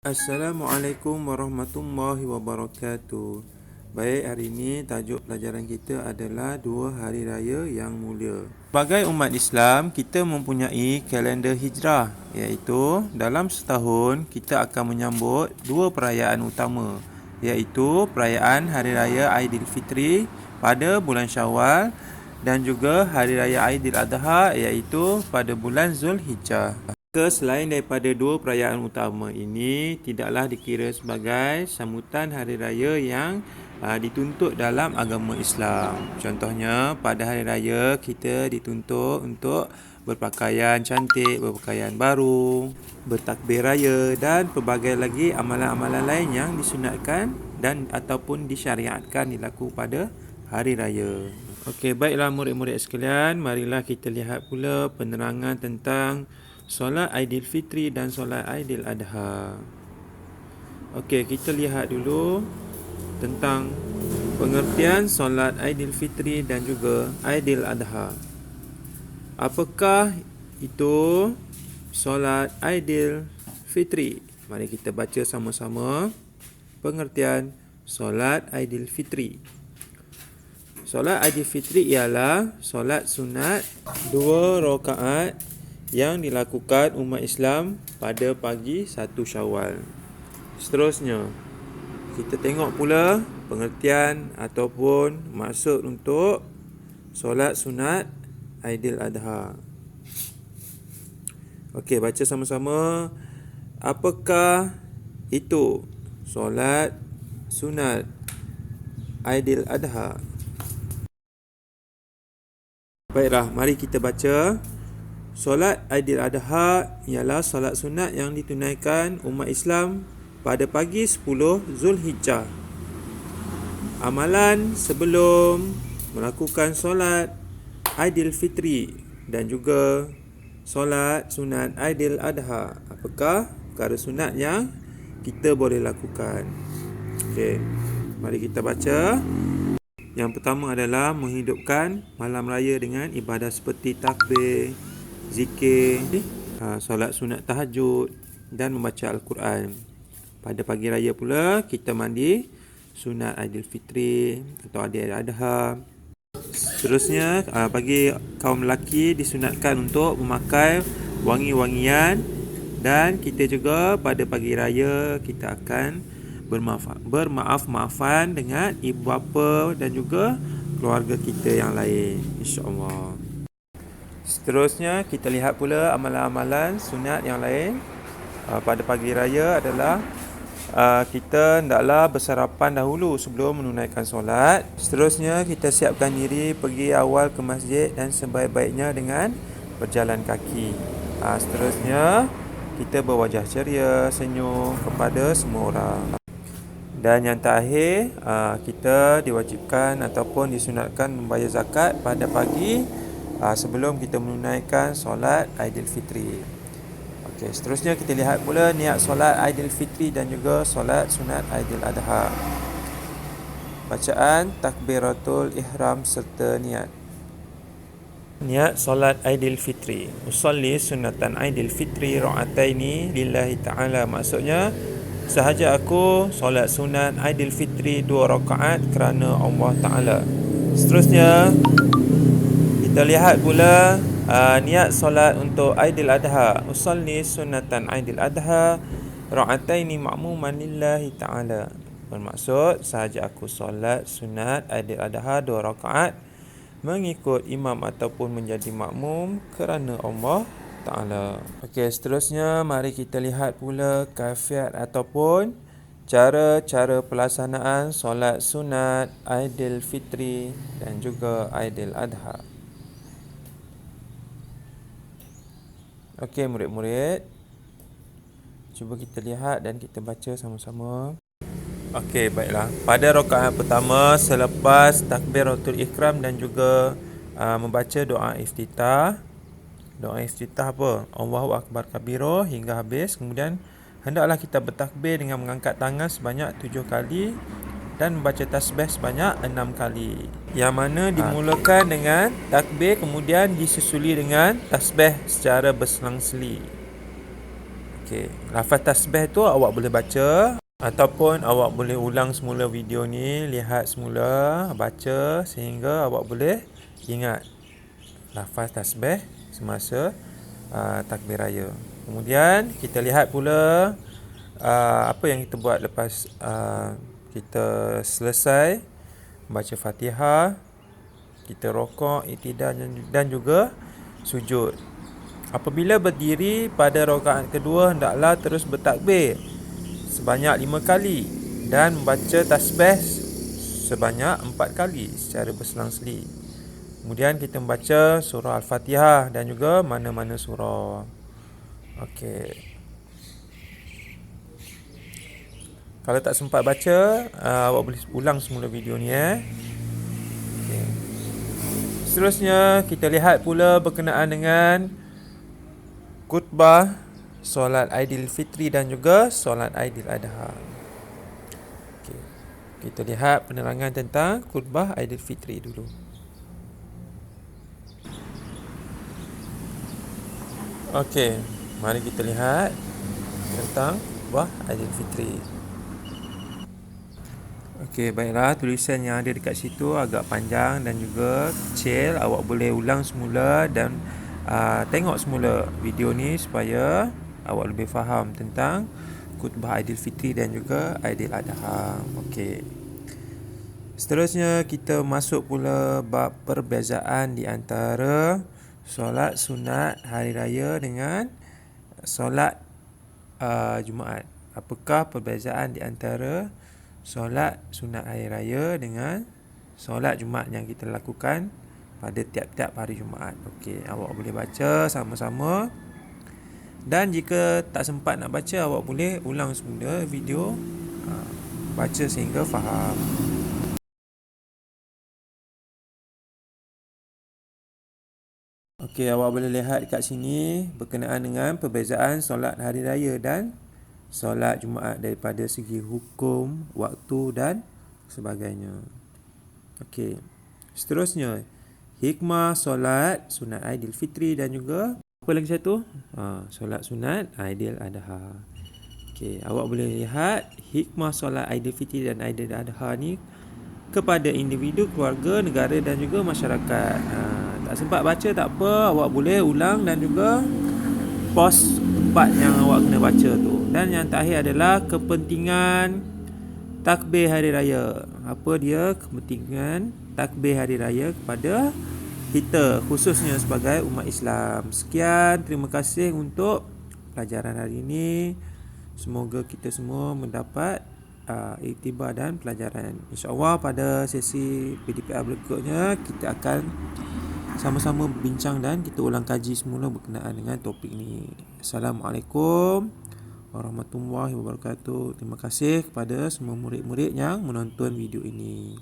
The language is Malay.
Assalamualaikum warahmatullahi wabarakatuh. Baik, hari ini tajuk pelajaran kita adalah dua hari raya yang mulia. Sebagai umat Islam, kita mempunyai kalender hijrah, iaitu dalam setahun kita akan menyambut dua perayaan utama, iaitu perayaan Hari Raya Aidilfitri pada bulan Syawal dan juga Hari Raya Aidiladha iaitu pada bulan Zulhijjah. Selain daripada dua perayaan utama ini, tidaklah dikira sebagai sambutan hari raya yang dituntut dalam agama Islam. Contohnya, pada hari raya kita dituntut untuk berpakaian cantik, berpakaian baru, bertakbir raya dan pelbagai lagi amalan-amalan lain yang disunatkan dan ataupun disyariatkan dilakukan pada hari raya. Okey, baiklah murid-murid sekalian, marilah kita lihat pula penerangan tentang solat Aidilfitri dan solat Aidiladha. Okey, kita lihat dulu tentang pengertian solat Aidilfitri dan juga Aidiladha. Apakah itu solat Aidilfitri? Mari kita baca sama-sama pengertian solat Aidilfitri. Solat Aidilfitri ialah solat sunat 2 rakaat yang dilakukan umat Islam pada pagi 1 Syawal. Seterusnya, kita tengok pula pengertian ataupun maksud untuk solat sunat Aidiladha. Okey, baca sama-sama. Apakah itu solat sunat Aidiladha? Baiklah, mari kita baca. Solat Aidiladha ialah solat sunat yang ditunaikan umat Islam pada pagi 10 Zulhijjah. Amalan sebelum melakukan solat Aidilfitri dan juga solat sunat Aidiladha. Apakah perkara sunat yang kita boleh lakukan? Okey, mari kita baca. Yang pertama adalah menghidupkan malam raya dengan ibadah seperti takbir, zikir, solat sunat tahajud dan membaca Al-Quran. Pada pagi raya pula kita mandi sunat Aidilfitri atau Aidiladha. Seterusnya, bagi kaum lelaki disunatkan untuk memakai wangi-wangian, dan kita juga pada pagi raya kita akan bermaaf-maafan dengan ibu bapa dan juga keluarga kita yang lain, insya-Allah. Seterusnya, kita lihat pula amalan-amalan sunat yang lain pada pagi raya adalah kita hendaklah bersarapan dahulu sebelum menunaikan solat. Seterusnya, kita siapkan diri pergi awal ke masjid dan sebaik-baiknya dengan berjalan kaki. Seterusnya, kita berwajah ceria, senyum kepada semua orang. Dan yang terakhir, kita diwajibkan ataupun disunatkan membayar zakat pada pagi sebelum kita menunaikan solat Aidilfitri. Okey, seterusnya kita lihat pula niat solat Aidilfitri dan juga solat sunat Aidiladha. Bacaan takbiratul ihram serta niat. Niat solat Aidilfitri. Usolli sunatan Aidilfitri ra'ataini lillahi ta'ala. Maksudnya, sahaja aku solat sunat Aidilfitri 2 rakaat kerana Allah Ta'ala. Seterusnya, kita lihat pula niat solat untuk Aidiladha. Usolli sunatan Aidiladha ra'ataini ma'muman lillahi ta'ala. Bermaksud, sahaja aku solat sunat Aidiladha 2 rakaat mengikut imam ataupun menjadi makmum kerana Allah Ta'ala. Okey, seterusnya mari kita lihat pula kaifiat ataupun cara-cara pelaksanaan solat sunat Aidilfitri dan juga Aidiladha. Okey murid-murid, cuba kita lihat dan kita baca sama-sama. Okey, baiklah. Pada rakaat pertama selepas takbiratul ihram dan juga membaca doa iftitah. Doa iftitah apa? Allahu Akbar kabira hingga habis. Kemudian hendaklah kita bertakbir dengan mengangkat tangan sebanyak 7 kali dan membaca tasbih sebanyak 6 kali. Yang mana dimulakan dengan takbir kemudian disusuli dengan tasbih secara berselang-seli. Okey, lafaz tasbih tu awak boleh baca ataupun awak boleh ulang semula video ni, lihat semula, baca sehingga awak boleh ingat lafaz tasbih semasa takbir raya. Kemudian kita lihat pula apa yang kita buat lepas kita selesai baca Fatihah, kita rokok, iktidal dan juga sujud. Apabila berdiri pada rakaat kedua, hendaklah terus bertakbir sebanyak 5 kali dan membaca tasbih sebanyak 4 kali secara berselang-seli. Kemudian kita membaca surah Al-Fatihah dan juga mana-mana surah. Okey. Kalau tak sempat baca, awak boleh ulang semula video ni Okay. Seterusnya kita lihat pula berkenaan dengan khutbah solat Aidilfitri dan juga solat Aidiladha. Okay. Kita lihat penerangan tentang khutbah Aidilfitri dulu. Okey, mari kita lihat tentang khutbah Aidilfitri. Okey, baiklah, tulisan yang ada dekat situ agak panjang dan juga kecil. Awak boleh ulang semula dan tengok semula video ni supaya awak lebih faham tentang khutbah Aidilfitri dan juga Aidiladha. Okey. Seterusnya kita masuk pula bab perbezaan di antara solat sunat hari raya dengan solat Jumaat. Apakah perbezaan di antara solat sunat hari raya dengan solat Jumaat yang kita lakukan pada tiap-tiap hari Jumaat? Okey, awak boleh baca sama-sama. Dan jika tak sempat nak baca, awak boleh ulang semula video, baca sehingga faham. Okey, awak boleh lihat dekat sini berkenaan dengan perbezaan solat hari raya dan solat Jumaat daripada segi hukum, waktu dan sebagainya. Okey. Seterusnya, hikmah solat sunat Aidilfitri dan juga apa lagi satu? Solat sunat Aidiladha. Okey, awak boleh lihat hikmah solat Aidilfitri dan Aidiladha ni kepada individu, keluarga, negara dan juga masyarakat. Tak sempat baca tak apa, awak boleh ulang dan juga pause part yang awak kena baca tu. Dan yang terakhir adalah kepentingan takbir hari raya. Apa dia kepentingan takbir hari raya kepada kita, khususnya sebagai umat Islam. Sekian, terima kasih untuk pelajaran hari ini. Semoga kita semua mendapat iktibar dan pelajaran. InsyaAllah pada sesi PDPR berikutnya kita akan sama-sama berbincang dan kita ulang kaji semula berkenaan dengan topik ini. Assalamualaikum warahmatullahi wabarakatuh. Terima kasih kepada semua murid-murid yang menonton video ini.